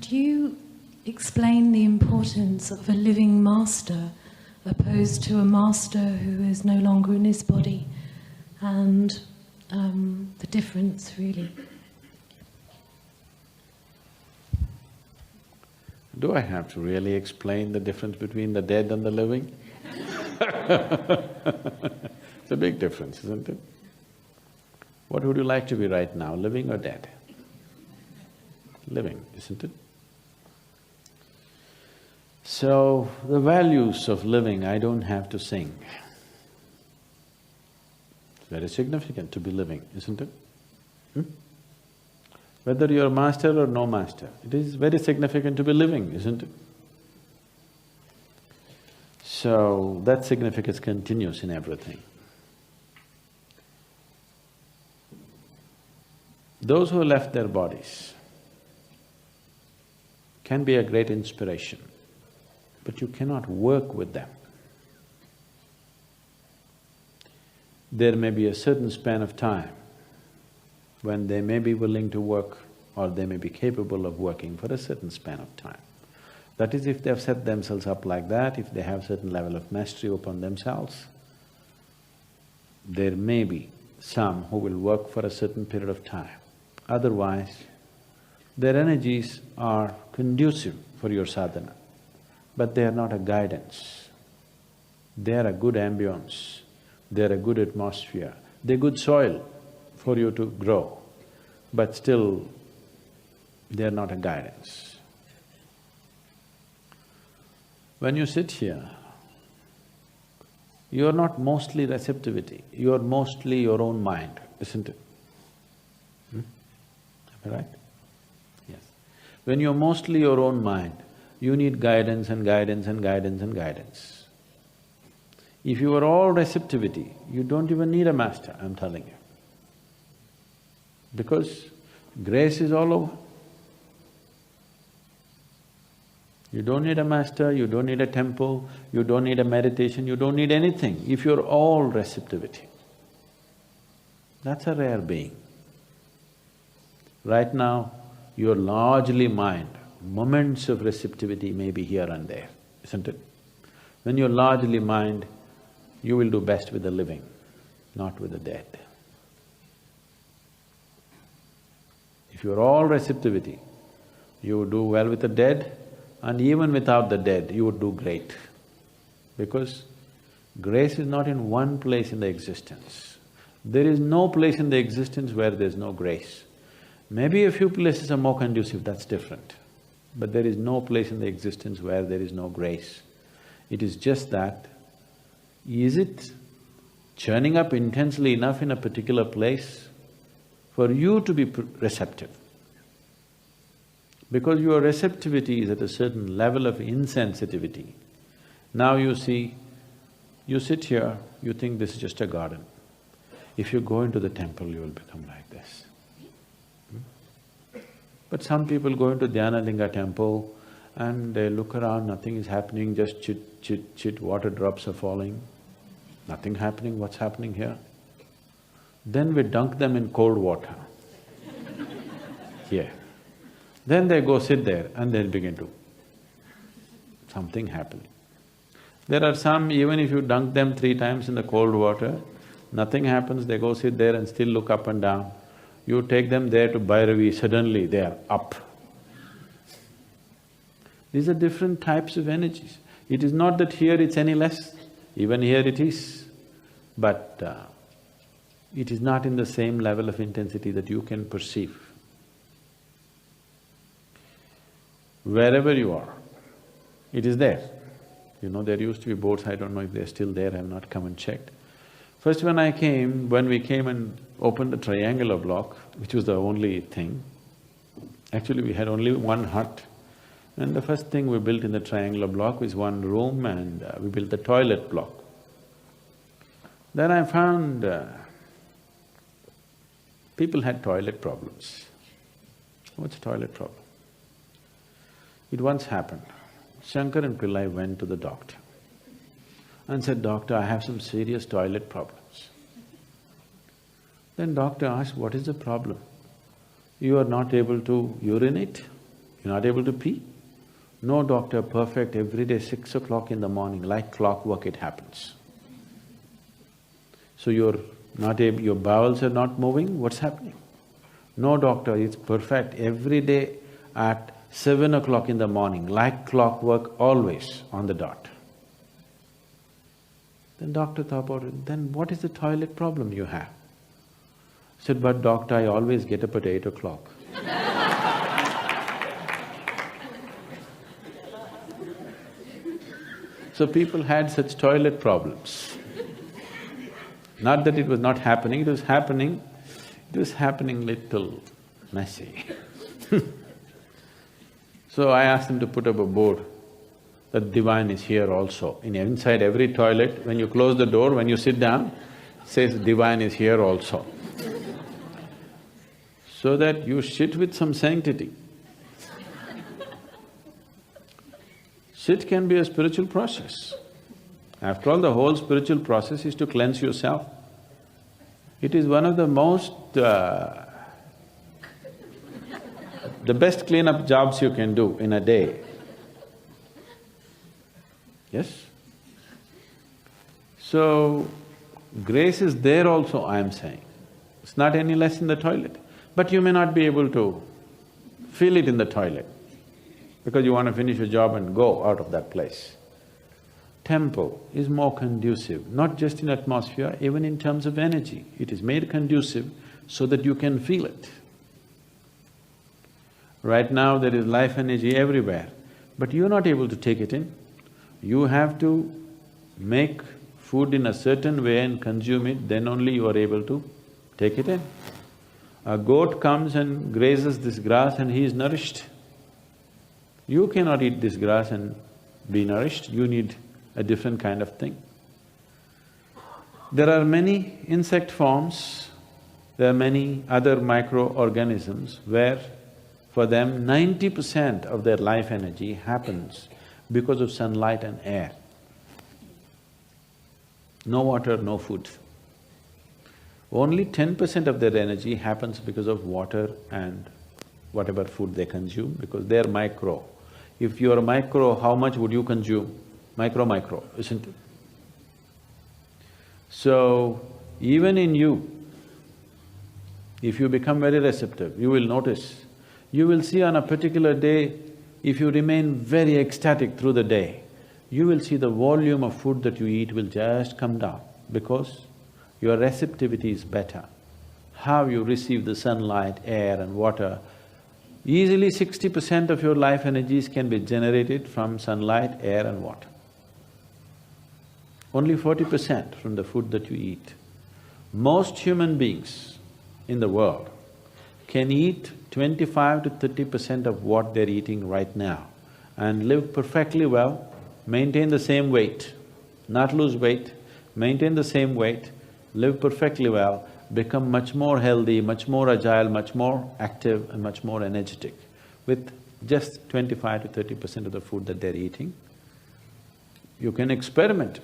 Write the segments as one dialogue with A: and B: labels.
A: could you explain the importance of a living master opposed to a master who is no longer in his body, and the difference, really?
B: Do I have to really explain the difference between the dead and the living? It's a big difference, isn't it? What would you like to be right now, living or dead? Living, isn't it? So, the values of living I don't have to sing. It's very significant to be living, isn't it? Whether you're a master or no master, it is very significant to be living, isn't it? So, that significance continues in everything. Those who left their bodies can be a great inspiration, but you cannot work with them. There may be a certain span of time when they may be willing to work or they may be capable of working for a certain span of time. That is, if they've set themselves up like that, if they have certain level of mastery upon themselves, there may be some who will work for a certain period of time. Otherwise, their energies are conducive for your sadhana, but they are not a guidance. They are a good ambience, they are a good atmosphere, they're good soil for you to grow, but still they are not a guidance. When you sit here, you are not mostly receptivity, you are mostly your own mind, isn't it? Am I right? Yes. When you're mostly your own mind, you need guidance and guidance and guidance and guidance. If you are all receptivity, you don't even need a master, I'm telling you. Because grace is all over. You don't need a master, you don't need a temple, you don't need a meditation, you don't need anything if you're all receptivity. That's a rare being. Right now, you're largely mind, moments of receptivity may be here and there, isn't it? When you're largely mind, you will do best with the living, not with the dead. If you're all receptivity, you would do well with the dead, and even without the dead, you would do great. Because grace is not in one place in the existence. There is no place in the existence where there's no grace. Maybe a few places are more conducive, that's different. But there is no place in the existence where there is no grace. It is just that, is it churning up intensely enough in a particular place for you to be receptive? Because your receptivity is at a certain level of insensitivity. Now you see, you sit here, you think this is just a garden. If you go into the temple, you will become like this. But some people go into Dhyanalinga temple and they look around, nothing is happening, just chit, chit, chit, water drops are falling. Nothing happening, what's happening here? Then we dunk them in cold water. Here. Then they go sit there and they'll begin to… something happening. There are some, even if you dunk them 3 times in the cold water, nothing happens, they go sit there and still look up and down. You take them there to Bhairavi, suddenly they are up. These are different types of energies. It is not that here it's any less, even here it is, but it is not in the same level of intensity that you can perceive. Wherever you are, it is there. You know, there used to be boards, I don't know if they're still there, I have not come and checked. First when we came and opened the triangular block, which was the only thing, actually we had only one hut, and the first thing we built in the triangular block was one room and we built the toilet block. Then I found people had toilet problems. What's a toilet problem? It once happened, Shankar and Pillai went to the doctor and said, "Doctor, I have some serious toilet problems." Then doctor asked, "What is the problem? You are not able to urinate? You're not able to pee? No doctor, perfect, every day 6 o'clock in the morning, like clockwork it happens. So you're not able… your bowels are not moving, what's happening? No doctor, it's perfect, every day at 7 o'clock in the morning, like clockwork, always on the dot. Then doctor thought about it, then what is the toilet problem you have? Said, but doctor, I always get up at 8 o'clock. So people had such toilet problems. Not that it was not happening, it was happening little messy. So I asked them to put up a board that divine is here also. Inside every toilet, when you close the door, when you sit down, says divine is here also. So that you sit with some sanctity. Sit can be a spiritual process. After all, the whole spiritual process is to cleanse yourself. It is one of the most… the best cleanup jobs you can do in a day. Yes? So, grace is there also, I am saying. It's not any less in the toilet. But you may not be able to feel it in the toilet because you want to finish your job and go out of that place. Temple is more conducive, not just in atmosphere, even in terms of energy. It is made conducive so that you can feel it. Right now there is life energy everywhere, but you're not able to take it in. You have to make food in a certain way and consume it, then only you are able to take it in. A goat comes and grazes this grass and he is nourished. You cannot eat this grass and be nourished, you need a different kind of thing. There are many insect forms, there are many other microorganisms where for them 90% of their life energy happens because of sunlight and air. No water, no food. Only 10% of their energy happens because of water and whatever food they consume, because they're micro. If you're micro, how much would you consume? Micro, isn't it? So, even in you, if you become very receptive, you will notice, you will see on a particular day, if you remain very ecstatic through the day, you will see the volume of food that you eat will just come down because your receptivity is better. How you receive the sunlight, air and water, easily 60% of your life energies can be generated from sunlight, air and water. Only 40% from the food that you eat. Most human beings in the world can eat 25 to 30% of what they're eating right now and live perfectly well, maintain the same weight, not lose weight, maintain the same weight, live perfectly well, become much more healthy, much more agile, much more active and much more energetic with just 25 to 30% of the food that they're eating. You can experiment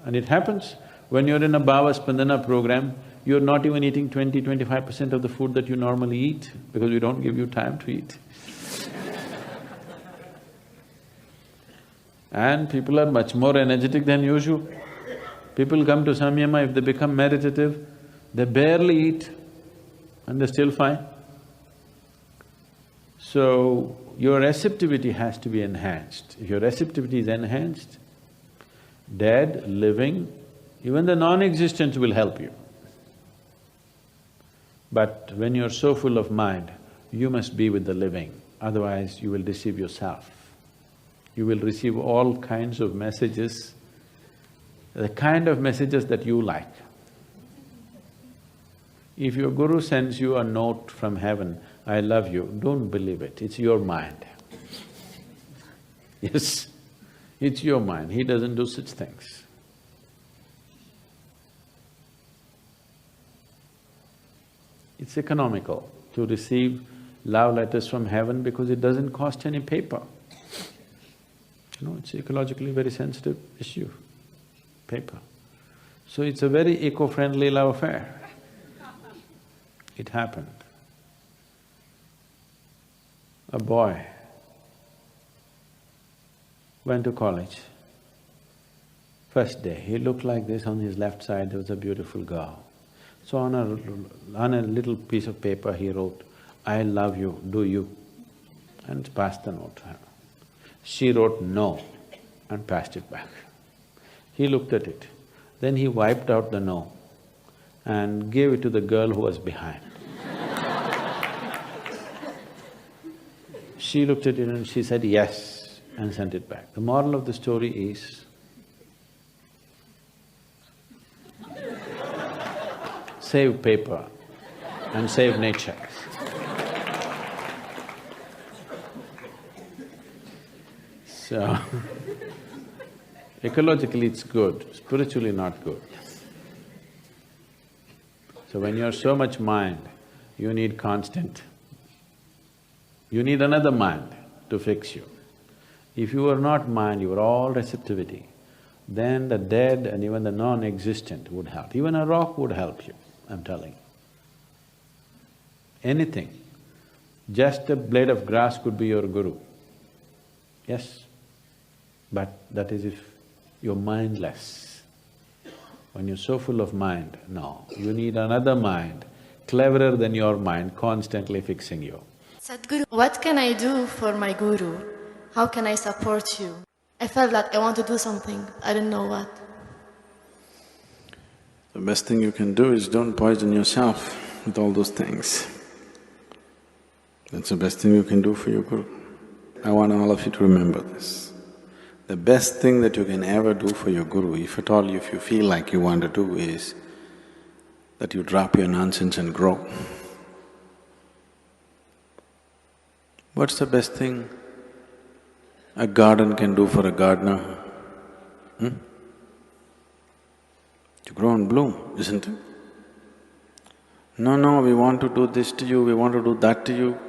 B: and it happens. When you're in a Bhava Spandana program, you're not even eating 20–25% of the food that you normally eat because we don't give you time to eat. And people are much more energetic than usual. People come to Samyama, if they become meditative, they barely eat and they're still fine. So, your receptivity has to be enhanced. If your receptivity is enhanced, dead, living, even the non-existent will help you. But when you're so full of mind, you must be with the living, otherwise you will deceive yourself. You will receive all kinds of messages, the kind of messages that you like. If your guru sends you a note from heaven, I love you, don't believe it, it's your mind. Yes, it's your mind, he doesn't do such things. It's economical to receive love letters from heaven because it doesn't cost any paper. You know, it's ecologically very sensitive issue, paper. So it's a very eco-friendly love affair. It happened. A boy went to college. First day, he looked like this, on his left side there was a beautiful girl. So on a little piece of paper he wrote, "I love you, do you?" and passed the note to her. She wrote no and passed it back. He looked at it. Then he wiped out the no and gave it to the girl who was behind. She looked at it and she said yes and sent it back. The moral of the story is, save paper and save nature. So, ecologically it's good, spiritually not good. So when you're so much mind, you need constant, you need another mind to fix you. If you are not mind, you are all receptivity, then the dead and even the non-existent would help. Even a rock would help you, I'm telling you. Anything. Just a blade of grass could be your guru. Yes, but that is if you're mindless. When you're so full of mind, no, you need another mind, cleverer than your mind, constantly fixing you.
C: Sadhguru, what can I do for my guru? How can I support you? I felt that I want to do something, I don't know what.
D: The best thing you can do is don't poison yourself with all those things. That's the best thing you can do for your guru. I want all of you to remember this. The best thing that you can ever do for your guru, if at all if you feel like you want to do, is that you drop your nonsense and grow. What's the best thing a garden can do for a gardener? To grow and bloom, isn't it? No, we want to do this to you, we want to do that to you.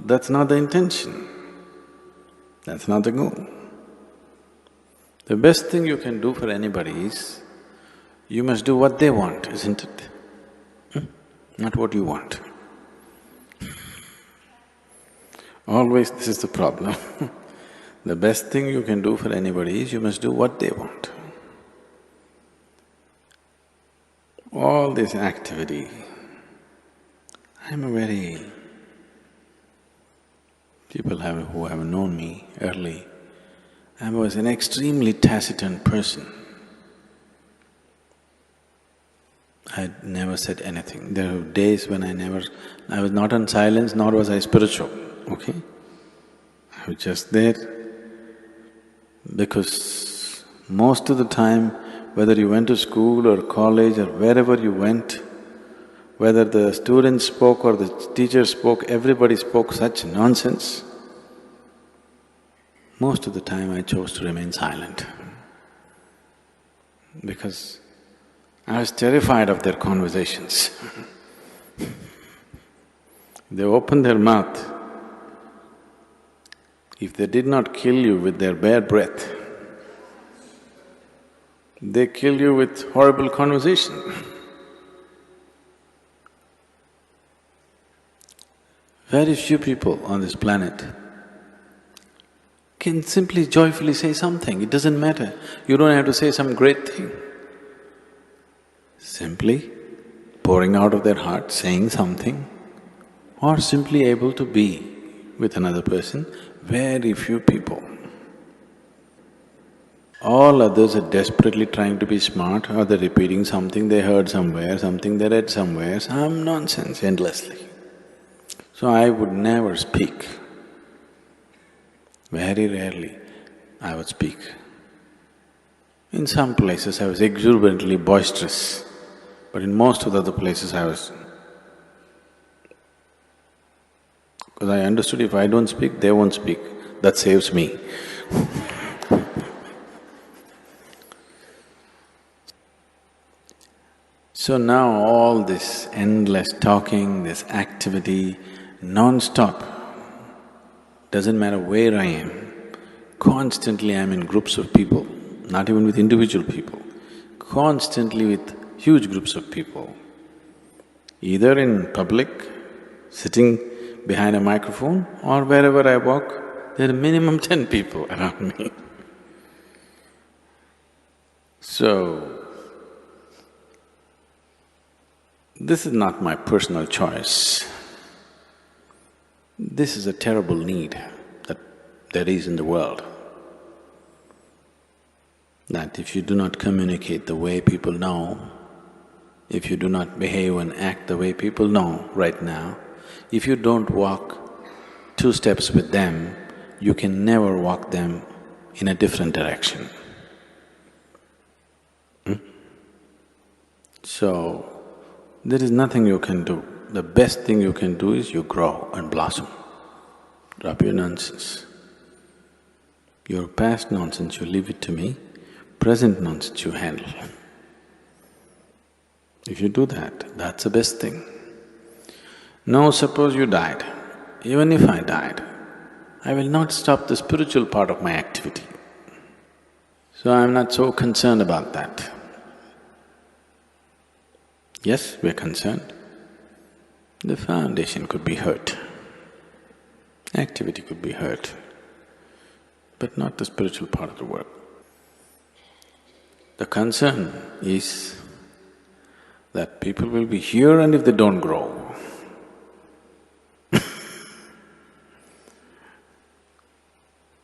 D: That's not the intention. That's not the goal. The best thing you can do for anybody is, you must do what they want, isn't it? Not what you want. Always this is the problem. The best thing you can do for anybody is, you must do what they want. All this activity, I'm a very… people who have known me early, I was an extremely taciturn person. I never said anything. There were days when I was not in silence, nor was I spiritual, okay? I was just there because most of the time, whether you went to school or college or wherever you went, whether the students spoke or the teacher spoke, everybody spoke such nonsense. Most of the time I chose to remain silent because I was terrified of their conversations. They opened their mouth. If they did not kill you with their bare breath, they kill you with horrible conversation. Very few people on this planet can simply joyfully say something, it doesn't matter. You don't have to say some great thing. Simply pouring out of their heart, saying something, or simply able to be with another person, very few people. All others are desperately trying to be smart, or they're repeating something they heard somewhere, something they read somewhere, some nonsense endlessly. So I would never speak. Very rarely I would speak. In some places I was exuberantly boisterous, but in most of the other places I was… because I understood if I don't speak, they won't speak, that saves me. So now all this endless talking, this activity, non-stop, doesn't matter where I am, constantly I'm in groups of people, not even with individual people, constantly with huge groups of people, either in public, sitting behind a microphone, or wherever I walk, there are minimum 10 people around me. So, this is not my personal choice. This is a terrible need that there is in the world. That if you do not communicate the way people know, if you do not behave and act the way people know right now, if you don't walk 2 steps with them, you can never walk them in a different direction. So, there is nothing you can do. The best thing you can do is you grow and blossom. Drop your nonsense. Your past nonsense, you leave it to me, present nonsense you handle. If you do that, that's the best thing. Now suppose you died, even if I died, I will not stop the spiritual part of my activity. So I'm not so concerned about that. Yes, we're concerned. The foundation could be hurt, activity could be hurt, but not the spiritual part of the work. The concern is that people will be here and if they don't grow.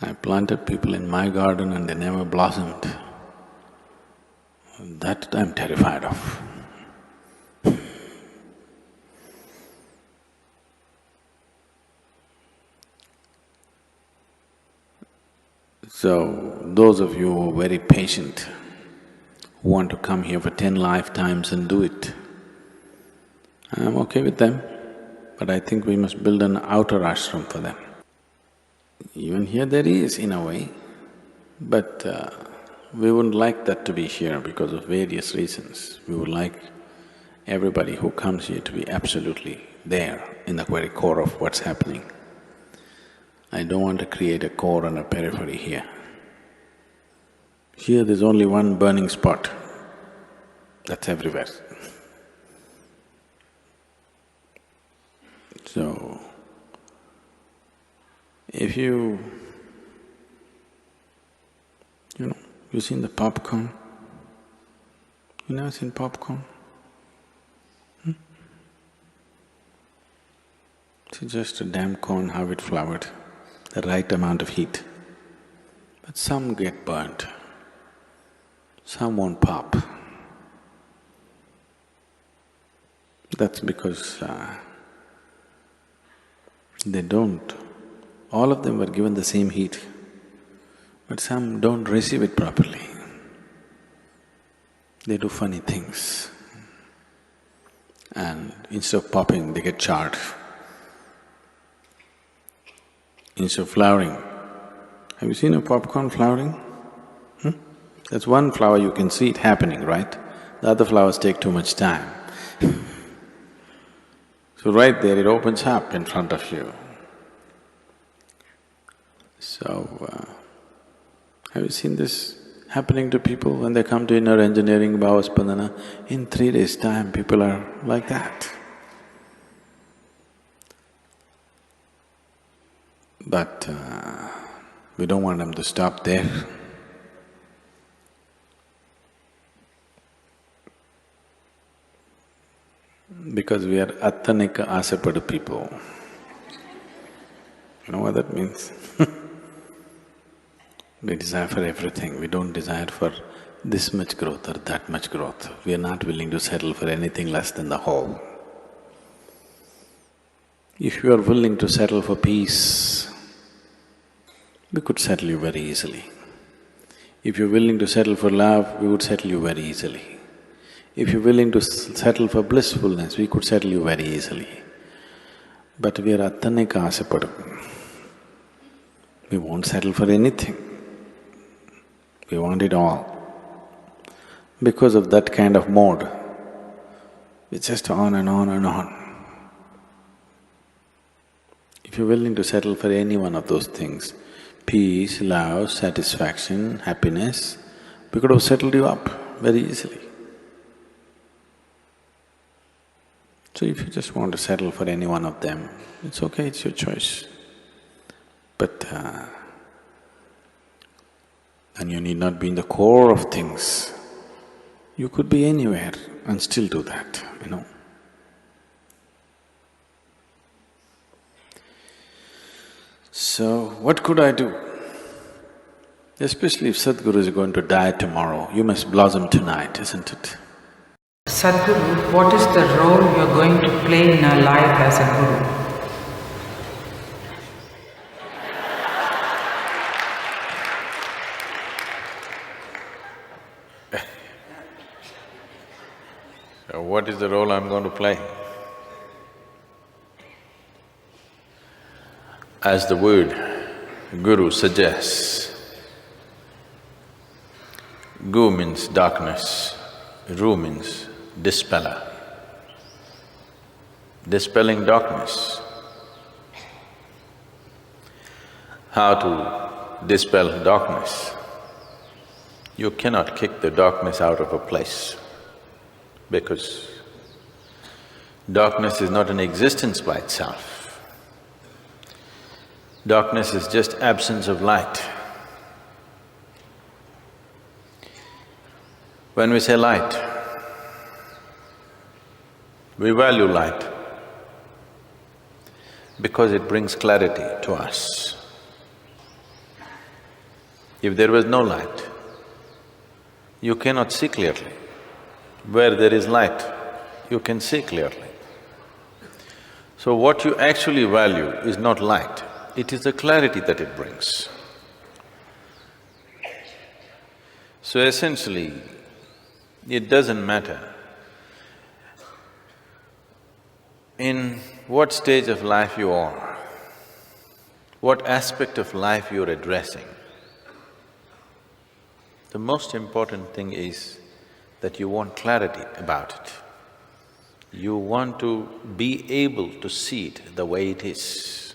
D: I planted people in my garden and they never blossomed. That I'm terrified of. So, those of you who are very patient, who want to come here for 10 lifetimes and do it, I'm okay with them, but I think we must build an outer ashram for them. Even here there is, in a way, but we wouldn't like that to be here because of various reasons. We would like everybody who comes here to be absolutely there in the very core of what's happening. I don't want to create a core and a periphery here. Here there's only one burning spot, that's everywhere. So, if you've seen the popcorn? You never seen popcorn? It's just a damn corn, how it flowered, the right amount of heat. But some get burnt, some won't pop. That's because they don't. All of them were given the same heat, but some don't receive it properly. They do funny things, and instead of popping, they get charred. Instead of flowering, have you seen a popcorn flowering? That's one flower you can see it happening, right? The other flowers take too much time. So right there it opens up in front of you. So, have you seen this happening to people when they come to inner engineering, Bhavaspandana? In 3 days' time, people are like that. But we don't want them to stop there. Because we are Attanika Asapadu people. You know what that means? We desire for everything, we don't desire for this much growth or that much growth. We are not willing to settle for anything less than the whole. If you are willing to settle for peace, we could settle you very easily. If you're willing to settle for love, we would settle you very easily. If you're willing to settle for blissfulness, we could settle you very easily. But we are Attanika Asapadu. We won't settle for anything. We want it all. Because of that kind of mode, it's just on and on and on. If you're willing to settle for any one of those things, peace, love, satisfaction, happiness, we could have settled you up very easily. So if you just want to settle for any one of them, it's okay, it's your choice. But and you need not be in the core of things. You could be anywhere and still do that, you know. So, what could I do? Especially if Sadhguru is going to die tomorrow, you must blossom tonight, isn't it?
E: Sadhguru, what is the role you're going to play in our life as a guru?
B: What is the role I'm going to play? As the word Guru suggests, Gu means darkness, Ru means dispeller, dispelling darkness. How to dispel darkness? You cannot kick the darkness out of a place, because darkness is not an existence by itself. Darkness is just absence of light. When we say light, we value light because it brings clarity to us. If there was no light, you cannot see clearly. Where there is light, you can see clearly. So what you actually value is not light, it is the clarity that it brings. So essentially, it doesn't matter in what stage of life you are, what aspect of life you're addressing. The most important thing is that you want clarity about it. You want to be able to see it the way it is.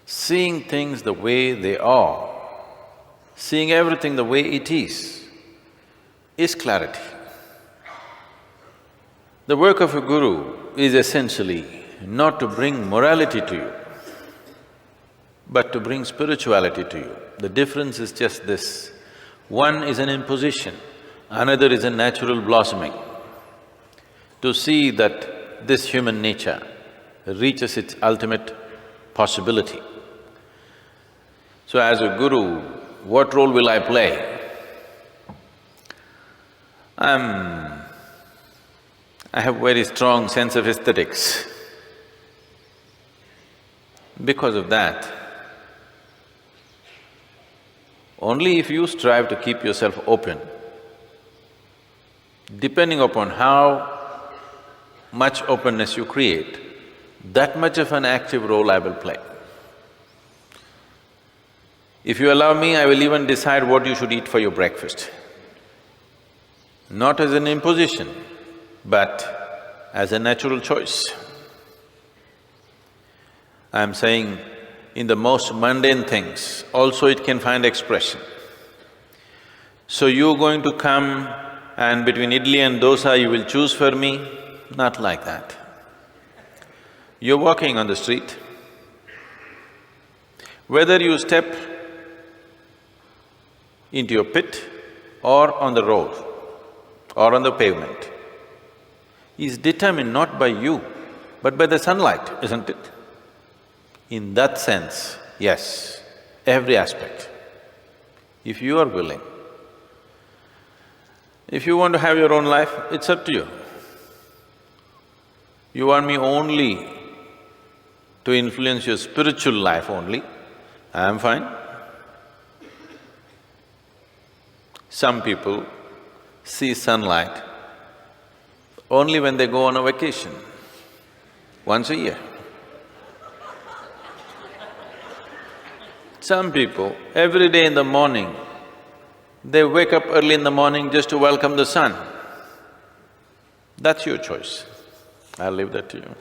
B: Seeing things the way they are, seeing everything the way it is clarity. The work of a guru is essentially not to bring morality to you, but to bring spirituality to you. The difference is just this: one is an imposition, another is a natural blossoming. To see that this human nature reaches its ultimate possibility. So as a guru, what role will I play? I have very strong sense of aesthetics. Because of that, only if you strive to keep yourself open, depending upon how much openness you create, that much of an active role I will play. If you allow me, I will even decide what you should eat for your breakfast. Not as an imposition, but as a natural choice. I'm saying in the most mundane things, also it can find expression. So you're going to come and between idli and dosa you will choose for me? Not like that. You're walking on the street. Whether you step into your pit or on the road or on the pavement is determined not by you, but by the sunlight, isn't it? In that sense, yes, every aspect. If you are willing, if you want to have your own life, it's up to you. You want me only to influence your spiritual life only, I am fine. Some people see sunlight only when they go on a vacation, once a year. Some people, every day in the morning, they wake up early in the morning just to welcome the sun. That's your choice. I'll leave that to you.